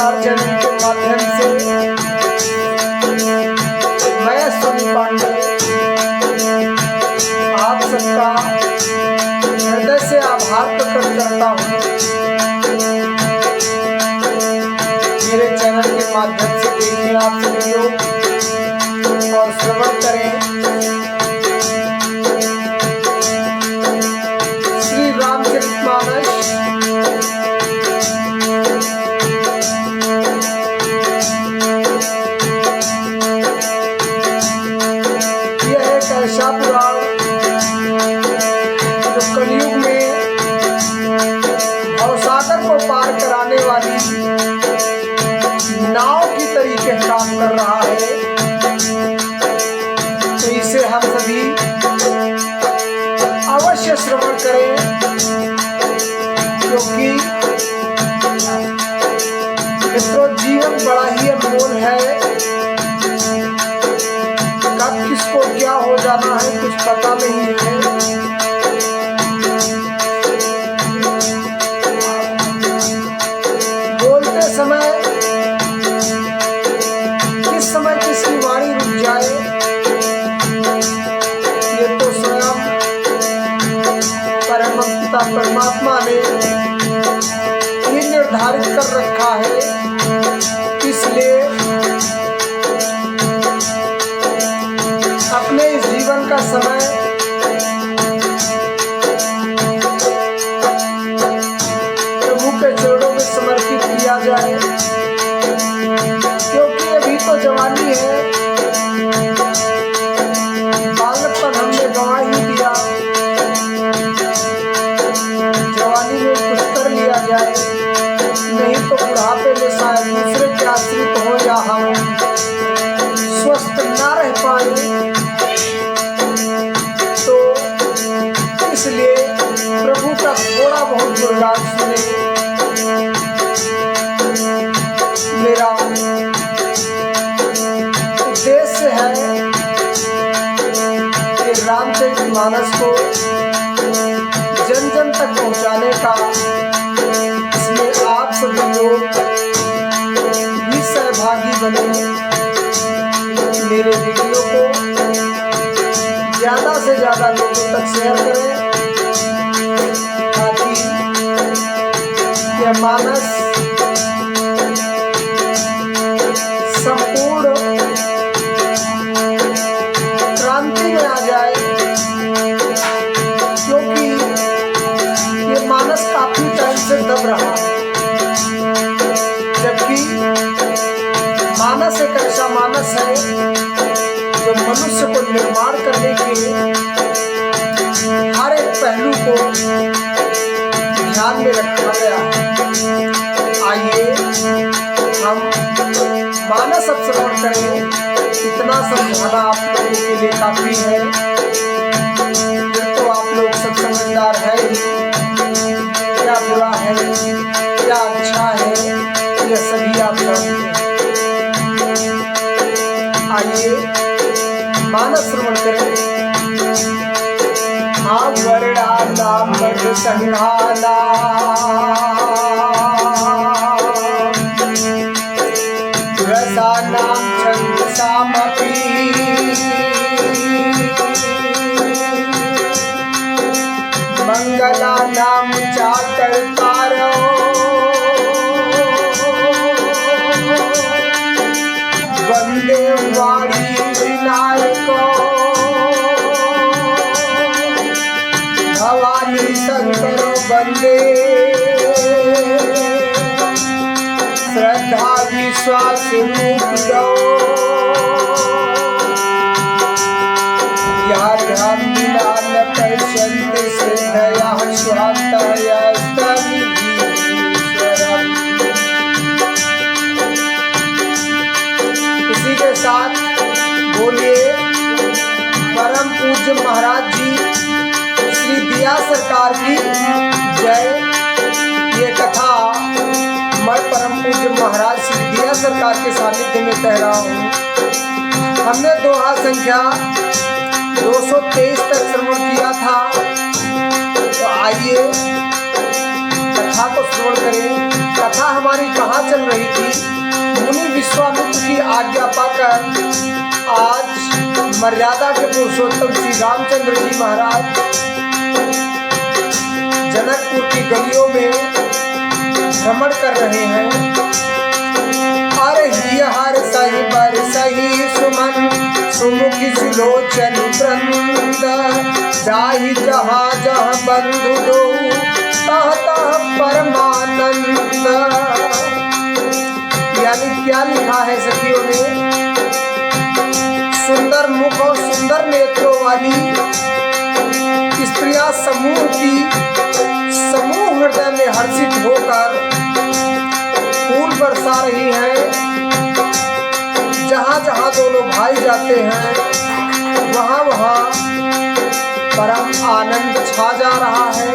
समाचार चैनल के माध्यम से मैं सुनील पांडे आप सबका हृदय से आभार प्रकट करता हूँ। मेरे चैनल के माध्यम से देखिए आप सभी लोग और श्रवण करें। श्री रामचरितमानस यह एक ऐसा पुराण जो कलयुग में भवसागर को पार कराने वाली नाव की तरीके काम कर रहा है। तो इसे हम सभी अवश्य श्रवण करें, क्योंकि मित्रों जीवन बड़ा ही अनमोल है। कब किसको क्या हो जाना है कुछ पता नहीं है। बोलते समय किस समय किसकी वाणी रुक जाए ये तो स्वयं परम पिता परमात्मा ने ये निर्धारित कर रखा है। इसलिए अपने इस जीवन का समय प्रभु के चरणों में समर्पित किया जाए, क्योंकि अभी तो जवानी है। बालकपन हमने गंवा ही दिया, जवानी में कुछ कर लिया जाए, नहीं तो बुढ़ापे में शायद दूसरे के आश्रित हो या हम स्वस्थ ना रह पाए। तो इसलिए प्रभु का थोड़ा बहुत गुणगान सुने। मेरा उद्देश्य है कि रामचरितमानस को जन जन तक पहुंचाने का। इसमें आप सभी लोग भी सहभागी बने। मेरे वीडियो को ज़्यादा से ज़्यादा लोगों तक शेयर करें, ताकि यह मानस संपूर्ण क्रांति में आ जाए। क्योंकि ये मानस काफी टाइम से दब रहा है, जबकि मानस एक ऐसा मानस है जो मनुष्य को निर्माण करने के हर एक पहलू को ध्यान में रखा गया है। आइए हम मानस अब श्रवण करें। इतना समझाना आप लोगों के लिए काफी है। तो आप लोग सब समझदार है ही, क्या बुरा है क्या अच्छा है यह सभी आप जानते हैं। आइए मानस श्रवण करें। हाँ वर्णाला मर्द संघाला रसानां छन्दसामपि मंगलानां चाकर्तारो वन्दे वाणी विनायको भवानी शंकरो वन्दे श्रद्धा विश्वास रूपिणो या ध्यान विना न पश्यन्ति सिद्धयः स्वात्तयस्तमीश्वरम्। इसी के साथ बोलिए परम पूज्य महाराज जी श्री दिया सरकार की जय। ये कथा मैं परम पूज्य महाराज श्री दिया सरकार के सानिध्य में कह रहा हूँ। हमने दोहा संख्या 223 तक श्रवण किया था। तो आइए कथा को श्रवण करें। कथा हमारी कहाँ चल रही थी? मुनि विश्वामित्र की आज्ञा पाकर आज मर्यादा के पुरुषोत्तम श्री रामचंद्र जी महाराज जनकपुर की गलियों में भ्रमण कर रहे हैं। अरे हर सही बर सही सुमन सुमुखी सुलोचन वृंद जाहि जहाँ जहाँ बंधु दो तह तह परमानंद। यानी क्या लिखा है सखियों ने? सुंदर मुख और सुंदर नेत्रों वाली स्त्रियां समूह हृदय में हर्षित होकर फूल बरसा रही हैं। जहाँ जहाँ दोनों भाई जाते हैं वहाँ वहाँ परम आनंद छा जा रहा है।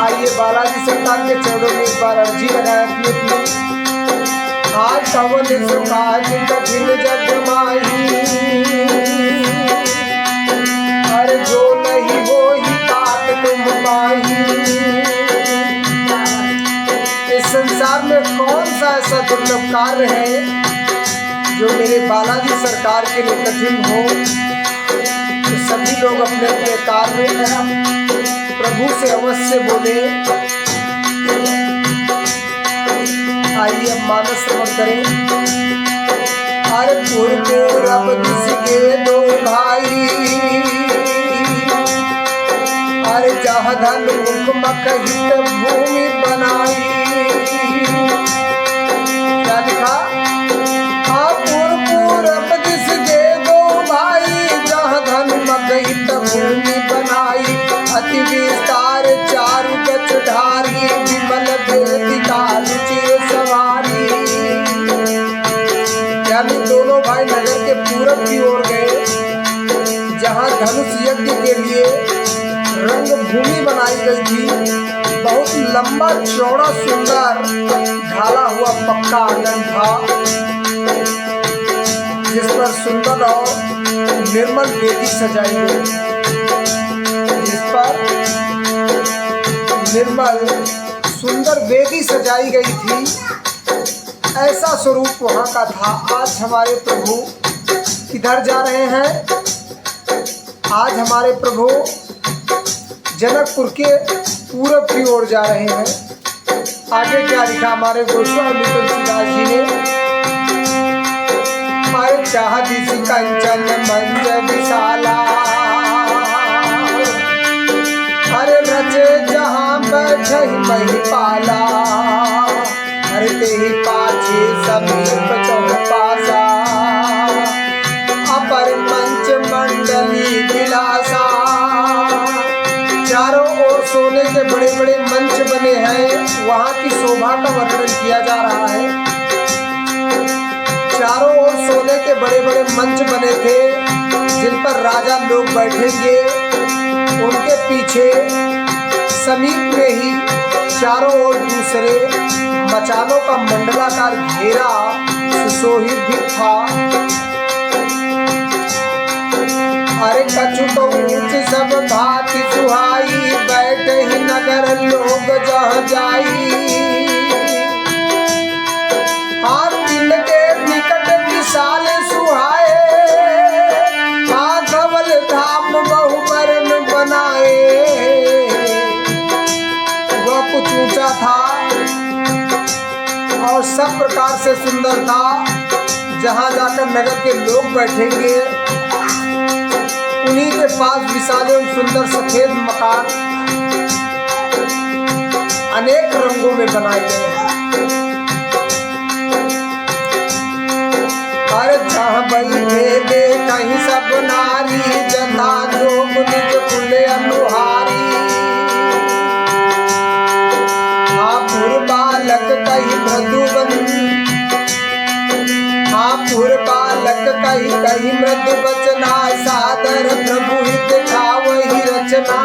आइए बालाजी सरकार के चरणों में एक बार अर्जी लगाए अपनी आज कवन सुकाज कठिन जग माही। अरे जो नहीं वो ही तात तुम पाही। इस संसार में कौन सा ऐसा दुर्लभ कार्य है जो मेरे बालाजी सरकार के लिए कठिन हो? तो सभी लोग अपने अपने कार्य प्रभु से अवश्य बोले। आइए अब मानस श्रवण करें। अरे पूर्व दिश के दो भाई अरे जहाँ धन मुख मख हित भूमि बनाई। क्या लिखा? पूर्व दिश के दो भाई जहाँ धन मख हित भूमि बनाई। अति विस्तार चारु गच ढारी विमल वेदिका रुचिर सवारी। यानी दोनों भाई नगर के पूरब की ओर गए जहाँ धनुष यज्ञ के लिए रंग भूमि बनाई गई थी। बहुत लंबा चौड़ा सुंदर ढाला हुआ पक्का आंगन था जिस पर सुंदर और निर्मल वेदी सजाई गई। जिस पर निर्मल सुंदर वेदी सजाई गई थी ऐसा स्वरूप वहाँ का था। आज हमारे प्रभु किधर जा रहे हैं? आज हमारे प्रभु जनकपुर के पूरब की ओर जा रहे हैं। आगे क्या लिखा हमारे गोस्वामी तुलसीदास जी ने? अरे चाह दिशि कंचन मंज विशाला अरे रचे जहाँ बैठे महिपाला। अरे तेहि पाछे समीप चौपासा अपर मंच मंडली विलासा। चारों ओर सोने के बड़े बड़े मंच बने हैं। वहाँ की शोभा का वर्णन किया जा रहा है। चारों ओर सोने के बड़े बड़े मंच बने थे जिन पर राजा लोग बैठेंगे। उनके पीछे समीप में ही चारों ओर दूसरे मचानों का मंडलाकार घेरा सुशोभित भी था। अरे कछु तो ऊंच सब भांति सुहाई बैठे ही नगर लोग जहाँ जाई। हाँ दिल के निकट विशाल सुहाए हाँ धवल धाम बहुवर्ण बनाए। वह कुछ ऊंचा था और सब प्रकार से सुंदर था। जहाँ जाकर नगर के लोग बैठेंगे उन्हीं के पास विशाल एवं सुंदर सफेद मकान अनेक रंगों में बनाए गए हैं। अरे जहाँ बैठे दे कहीं सब नारी जथा जोग निज कुल अनुहारी। पुर बालक कही मृदुवन पुर बालक कही मृदु बचना सादर प्रभु हित वही रचना।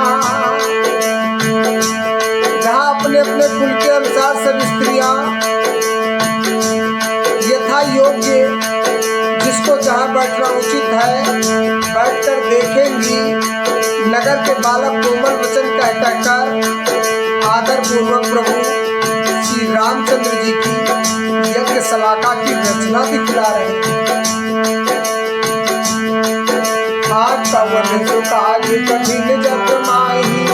जहाँ अपने अपने कुल के अनुसार सब स्त्रियां यथा योग्य जिसको जहाँ बैठना उचित है बैठकर देखेंगी। नगर के बालक कोमल वचन कहकर आदर पूर्वक प्रभु श्री रामचंद्र जी की यज्ञ शलाका की रचना दिखला रहे हैं। आज पवन सुकाज कठिन जप माही,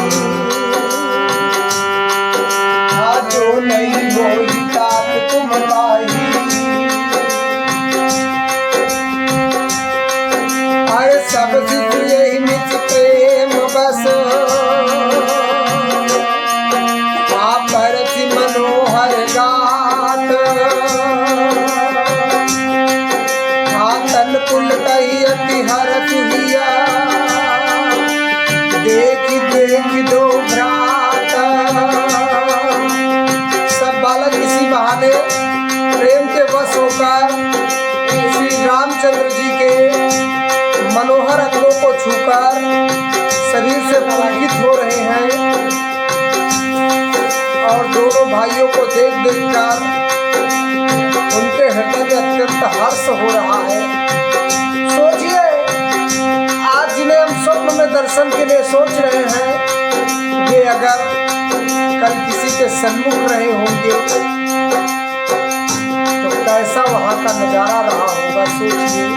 जो नहीं बोली तात तुम पाही। अरे सब शिशु यही निज प्रेम बस, परति मनोहर गात। तन कुल कही अति हर सुहिया, देख देख दो भ्रात। सब बालक इसी बहाने प्रेम के वश होकर श्री रामचंद्र जी के मनोहर अंगों को छूकर शरीर से पुलकित हो रहे हैं और दोनों भाइयों को देख देख कर उनके हृदय में अत्यंत हर्ष हो रहा है। सोचिए, आज जिन्हें हम स्वप्न में दर्शन के लिए सोच रहे हैं, वे अगर कल किसी के सन्मुख रहे होंगे तो कैसा वहां का नजारा रहा होगा, सोचिए।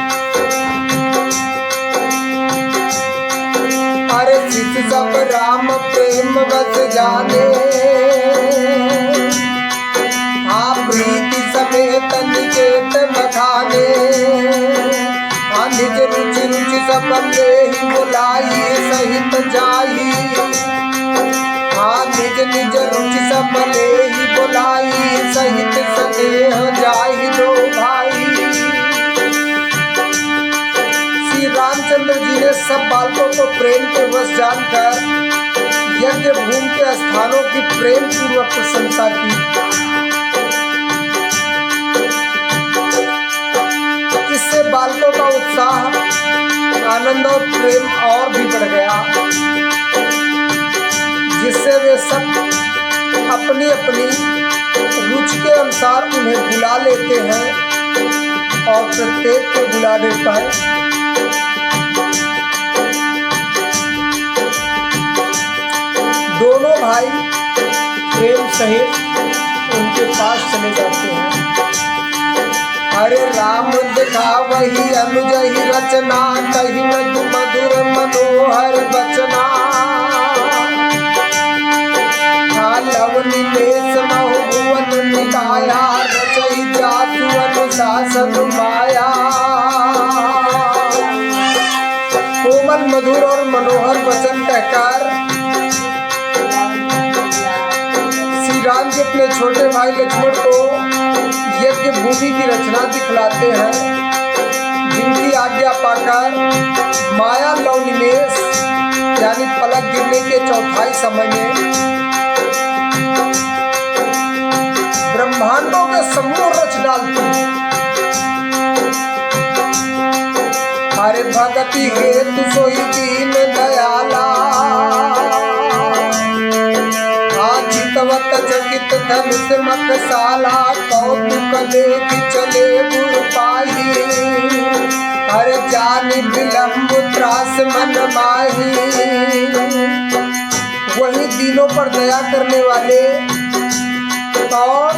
अरे शिशु सब राम प्रेम बस जाने, प्रीति समेत निकेत बखाने। निज रुचि रुचि सब ले ही बुलाई सहित जाई। निज निज रुचि सब ले ही बुलाई सहित स्नेह जाहि दो भाई। श्री रामचंद्र जी ने सब बालकों को प्रेम के वश जानकर यज्ञ भूमि के स्थानों की प्रेम पूर्वक प्रशंसा की। इससे बालकों का उत्साह, आनंद और प्रेम और भी बढ़ गया, जिससे वे सब अपनी अपनी रुचि के अनुसार उन्हें बुला लेते हैं और प्रत्येक के बुलाने पर दोनों भाई प्रेम सहित उनके पास चले जाते हैं। अरे राम दिखा वही अनुजहि रचना, कही मधु मधुर मनोहर बचना। लवनी देश महु भुवन निकाया, रचई जातु अनुशासन माया। कोमल मधुर और मनोहर वचन कहकर श्री राम जी अपने छोटे भाई लक्ष्मण को यज्ञ भूमि की रचना दिखलाते हैं, जिनकी आज्ञा पाकर माया लवनिमेष यानी पलक गिरने के चौथाई समय में ब्रह्मांडों के समूह रच डालती है। हरे भगति हेतु सोई दीन दयाला, चितवत चकित धनुष मखशाला। कौतुक देख चले गुरु पाही, हर जानि विलम्ब त्रास मन माही। वही दीनों पर दया करने वाले और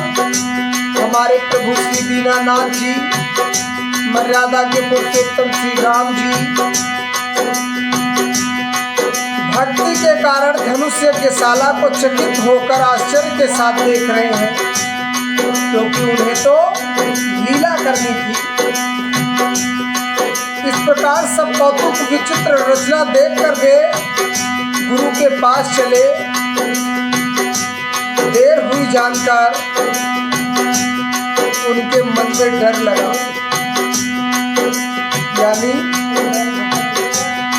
हमारे प्रभु श्री दीनानाथ जी, मर्यादा के पुरुषोत्तम श्री राम जी भक्ति के कारण धनुष्य के शाला को चकित होकर आश्चर्य के साथ देख रहे हैं, क्योंकि उन्हें तो लीला करनी थी। इस प्रकार सब कौतुक विचित्र रचना देखकर वे गुरु के पास चले। देर हुई जानकर उनके मन में डर लगा, यानी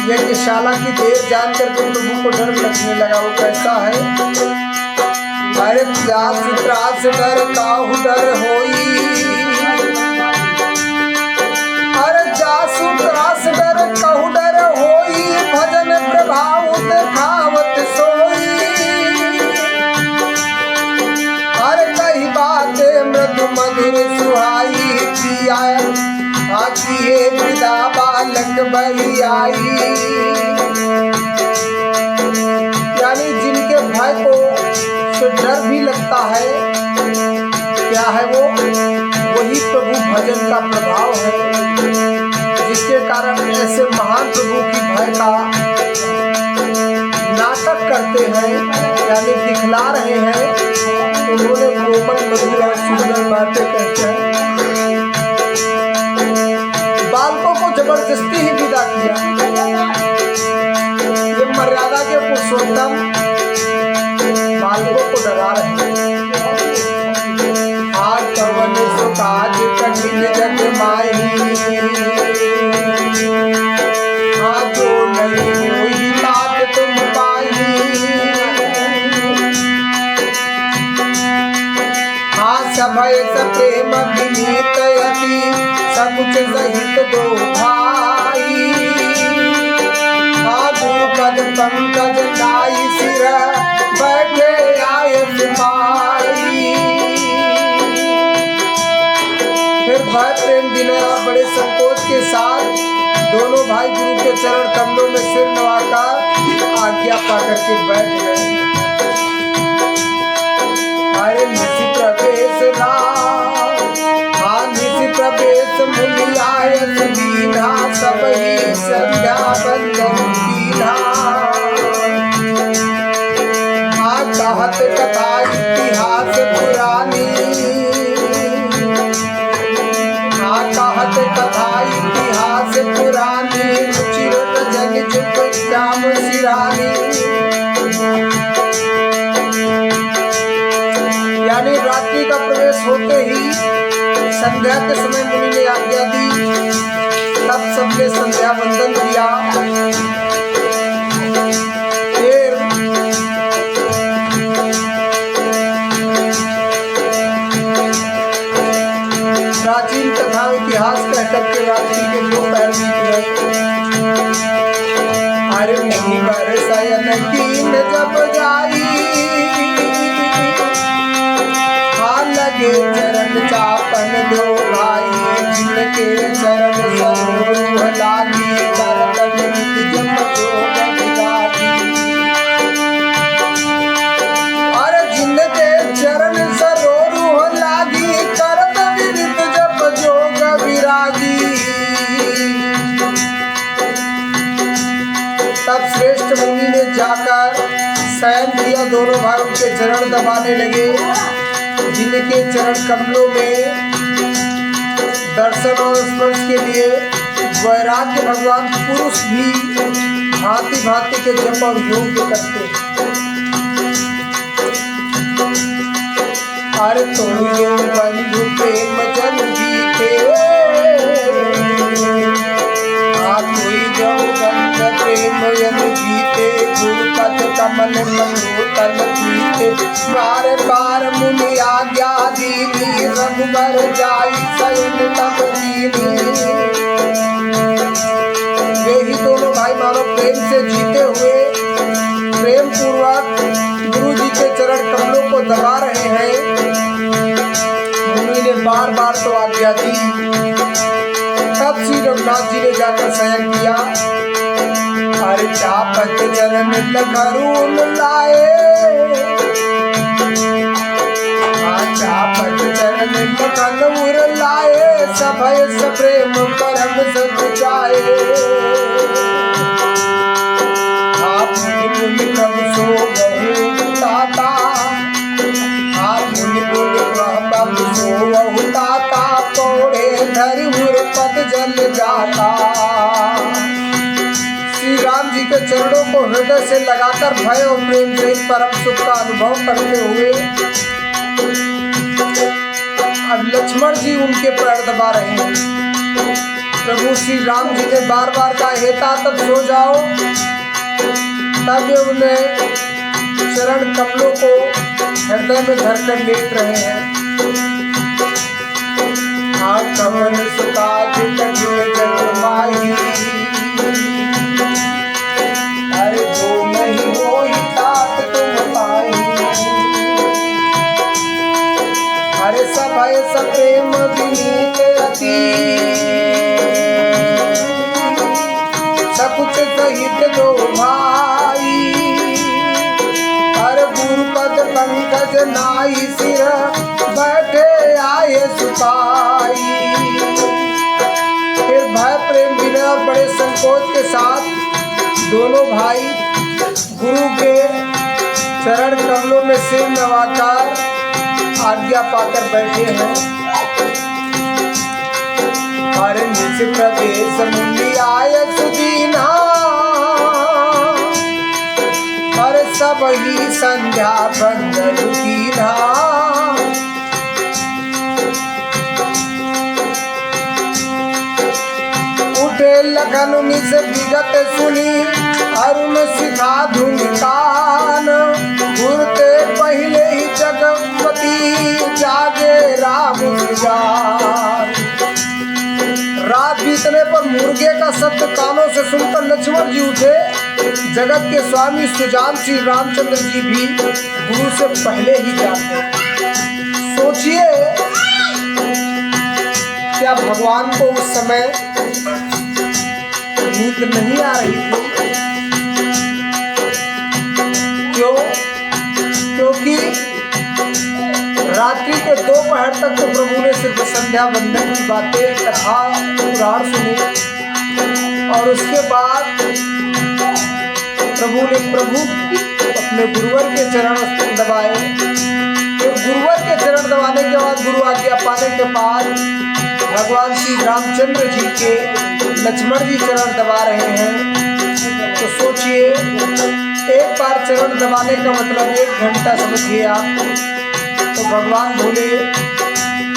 यज्ञशाला की देर जानकर के प्रभु को डर लगने लगा। वो कैसा है? अरे प्यास त्रास डर काहू डर होई, अरे जासु त्रास डर कहू डर होई। भजन प्रभाव देखावत सोई, अरे कही बातें मृदु मधुर सुहाई। पिया आखिए विदा बालक बलियाई, यानी जिनके भय को से डर भी लगता है, क्या है वो? वही प्रभु भजन का प्रभाव है, जिसके कारण ऐसे महान प्रभु की भय का नाटक करते हैं, यानी दिखला रहे हैं। उन्होंने कोमल मधुर और सुंदर बातें कहते हैं। बालकों को जबरदस्ती ही विदा किया। ये मर्यादा के पुरुषोत्तम बालकों को डरा रहे हैं। आज कवन सुकाज कठिन जग माही, आज जो नहीं हुई बात तुम पाई। हाँ सभय प्रेम विनीत यति, सकुच सहित दो भाई। हाँ गुरुपद पंकज लाई सिर, बैठे आय सिपाही। फिर भय प्रेम विनय और बड़े संकोच के साथ दोनों भाई गुरु के चरण कमलों में सिर नवाकर आज्ञा पाकर के बैठ गए। अरे निशि प्रवेश राम, हाँ निशि प्रवेश मुनि आय सुदीना, सब ही संध्या बंदन कीना। हाँ कहत कथा इतिहास पुरानी, हाँ कहत कथा इतिहास पुरानी। रुचिर जग जुग श्याम सिरानी। यानी रात्रि का प्रवेश होते ही संध्या के समय मुनि ने आज्ञा दी। तब सबने संध्या वंदन किया। फिर प्राचीन कथा इतिहास कह करके रात्रि के 2 पहर बीत गए। अरे नहीं बरसयन कीन जब जाई, लगे चरण चापन दो भाई। जिनके चरण सरोह लागी, करतन नित जप जोग विरागी। अरे जिनके चरण सरोह लागी, करतन नित जप जोग विरागी। तब श्रेष्ठ मुनि ने जाकर शयन किया। दोनों भाई उनके चरण दबाने लगे, जिनके चरण कमलों में दर्शन और स्पर्श के लिए वैराग्य भगवान पुरुष भी भांति भांति के जप और योग करते हैं। अरे तो ये बंधु प्रेम जन जीते, कोई जो बंध प्रेम जन जीते। गुरुपद कमल मनोतन पीते, बार बार मुनि आज्ञा दीनी। रघुबर जाई सैन तब दीनी। वे ही दोनों भाई मानो प्रेम से जीते हुए प्रेम पूर्वक गुरु जी के चरण कमलों को दबा रहे हैं। मुनि ने बार बार तो आज्ञा दी। तब श्री रघुनाथ जी ने जाकर शयन किया। हर चापत चरण लखरून लाए, चापत चरण लखनऊर लाए। सभय सप्रेम परम सचाए। आप मुनि प्रभु सो बहु ताता, आप मुनि प्रभु सो बहु ताता। तोड़े धरि मुर पद जल जाता। श्री राम जी के चरणों को हृदय से लगाकर भय और प्रेम से परम सुख का अनुभव करते हुए अब लक्ष्मण जी उनके पैर दबा रहे हैं। प्रभु श्री राम जी ने बार बार कहा, हे तात सो जाओ। तब वे उन्हें चरण कमलों को हृदय में धरकर लेट रहे हैं। हाँ कवन सुकाज कठिन जग माही, अरे जो नहीं होई तात तुम पाई। अरे सभय सप्रेम विनीत अति, सकुच सहित दो भाई। नाई सिर बैठे आए सुताई। फिर भय प्रेम विनय और बड़े संकोच के साथ दोनों भाई गुरु के चरण कमलों में सिर नवाकर आज्ञा पाकर बैठे हैं। हर निज प्रदेश मुनि आय सुदीना, पर सब ही संध्या बंदर कीन्हा। उठे लगन निज विगत सुनी, अरुण शिखा धुंकान। घुरते पहले ही जगपति जागे राम जान। रात बीतने पर मुर्गे का शब्द कानों से सुनकर लक्ष्मण जी उठे। जगत के स्वामी सुजान श्री रामचंद्र जी भी गुरु से पहले ही जाते। सोचिए क्या भगवान को उस समय नींद नहीं आ रही थी? क्यों? क्योंकि रात्रि के दोपहर तक तो प्रभु ने सिर्फ संध्या बंदन की बातें, कथा पुराण सुनी और उसके बाद प्रभु अपने गुरुवर के चरण दबाए। फिर गुरुवर के चरण दबाने के बाद, गुरु आज्ञा पाने के बाद भगवान श्री रामचंद्र जी के लक्ष्मण जी चरण दबा रहे हैं। तो सोचिए एक बार चरण दबाने का मतलब 1 घंटा, समझिए आप। तो भगवान बोले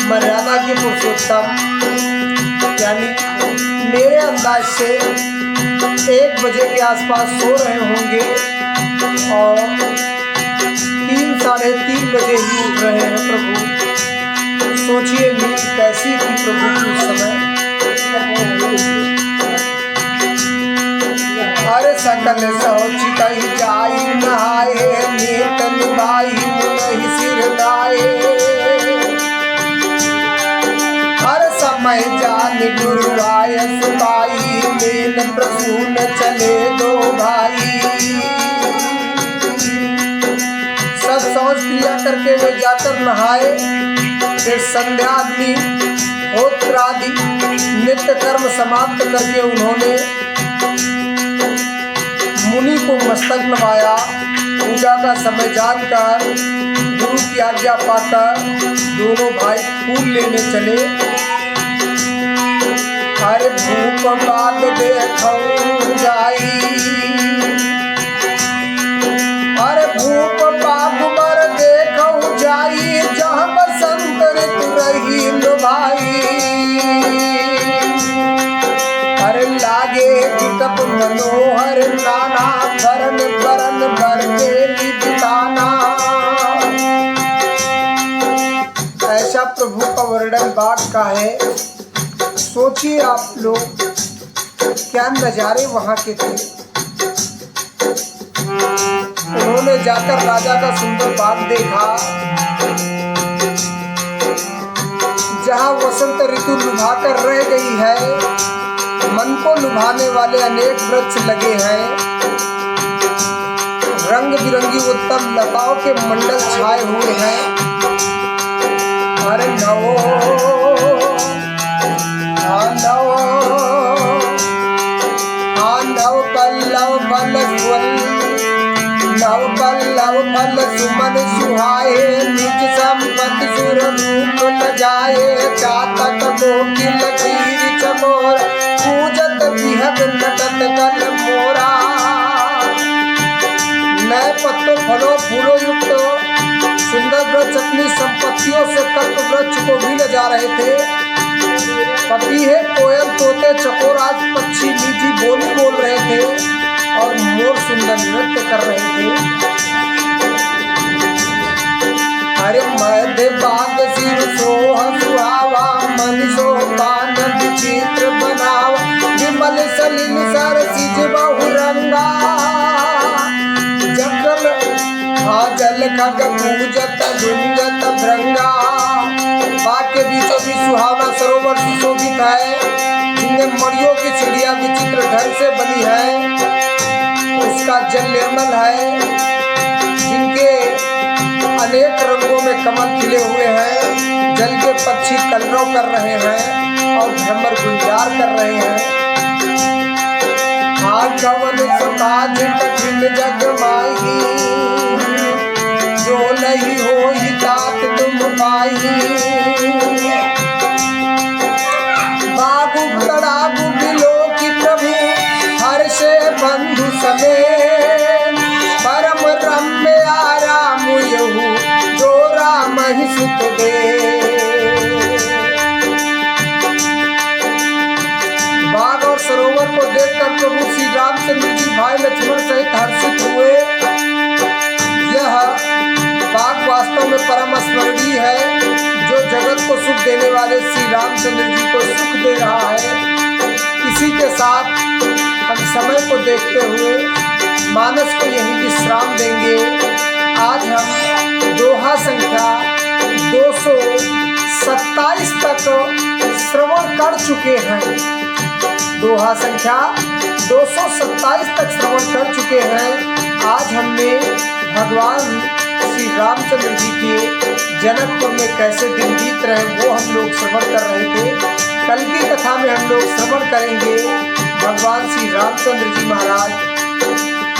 मर्यादा के पुरुषोत्तम, यानी मेरे अंदाज से 1 बजे के आसपास सो रहे होंगे और 3 साढ़े 3 बजे ही उठ रहे हैं प्रभु। सोचिए नींद कैसी थी प्रभु की उस समय। हर सकल सोचित ही जाई नहाए, नीत निभाई मुनि सिर लाए। हर समय जान गुरु आय सुताई, मेन प्रसून चले 2 भाई। सब समझ क्रिया करके वे जाकर नहाए। फिर संध्या आदि होत्र आदि नित्य कर्म समाप्त करके उन्होंने मुनि को मस्तक नवाया। पूजा का समय जानकर गुरु की आज्ञा पाकर दोनों भाई फूल लेने चले। हर भूप बाग देखऊं जाई, हर भूप बाग बर देखऊं जाई। जहाँ बसंत ऋतु रही भाई, हर लागे विकट मनोहर नाना। बरन बरन बरते बिताना। ऐसा प्रभु का वर्णन बाग का है। सोचिए आप लोग क्या नजारे वहां के थे। उन्होंने जाकर राजा का सुंदर बाग देखा, जहां वसंत ऋतु लुभाकर रह गई है। मन को लुभाने वाले अनेक वृक्ष लगे हैं। रंग बिरंगी उत्तम लताओं के मंडल छाए हुए हैं। हर नवो नव पल्लव बल फल, नव पल्लव फल सुमन सुहाए। निज संपत सुर रूप न जाए, चातक कोकिल तीर चकोर। पूजत बिहद नटत कल मोरा। नए पत्तों फलों फूलों युक्त सुंदर वृक्ष अपनी संपत्तियों से कल्प वृक्ष को भी ले जा रहे थे। पपीहे, कोयल, तोते, चकोर आदि पक्षी मीठी बोली बोल रहे थे और मोर सुंदर नृत्य कर रहे थे। हरे मध्य बाग शिव सोह सुहावा, मन शोभान विचित्र बनावा। विमल सलिल सर सिज बहुरंगा, जल खग पूजत गुंजत भृंगा। बाग के बीचों बीच सुहावना सरोवर सुशोभित है, जिनमें मणियों की चिड़िया विचित्र ढंग से बनी है। उसका जल निर्मल है, जिनके अनेक रंगों में कमल खिले हुए हैं। जल के पक्षी कलरव कर रहे हैं और भ्रमर गुंजार कर रहे हैं। कवन सुकाज कठिन जग माही, जो नहीं हो तात तुम पाई। बाबू तड़ाबू बिलो की प्रभु हर्ष बंधु समे, परम रम्य आराम यहु जो राम ही सुत दे। बाग और सरोवर को देखकर प्रभु श्री रामचंद्र जी भाई लक्ष्मण सहित हर्षित हुए। यह बाग वास्तव में परम स्मरणीय है, जो जगत को सुख देने वाले श्री रामचंद्र जी को सुख दे रहा है। इसी के साथ हम समय को देखते हुए मानस को यही विश्राम देंगे। आज हम दोहा संख्या 227 तक श्रवण कर चुके हैं। दोहा संख्या 227 तक श्रवण कर चुके हैं। आज हमने भगवान श्री रामचंद्र जी के जनकपुर में कैसे दिन बीत रहे वो हम लोग श्रवण कर रहे थे। कल की कथा में हम लोग श्रवण करेंगे भगवान श्री रामचंद्र जी महाराज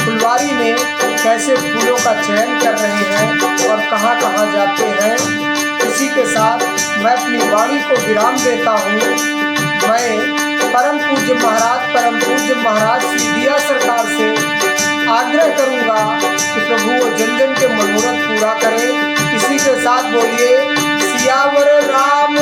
फुलवारी में कैसे फूलों का चयन कर रहे हैं और कहाँ कहाँ जाते हैं। इसी के साथ मैं अपनी वाणी को विराम देता हूँ। मैं परम पूज्य महाराज श्री दिया सरकार से आग्रह करूंगा कि प्रभु वो जन जन के मनोरथ पूरा करें। इसी के साथ बोलिए सियावर राम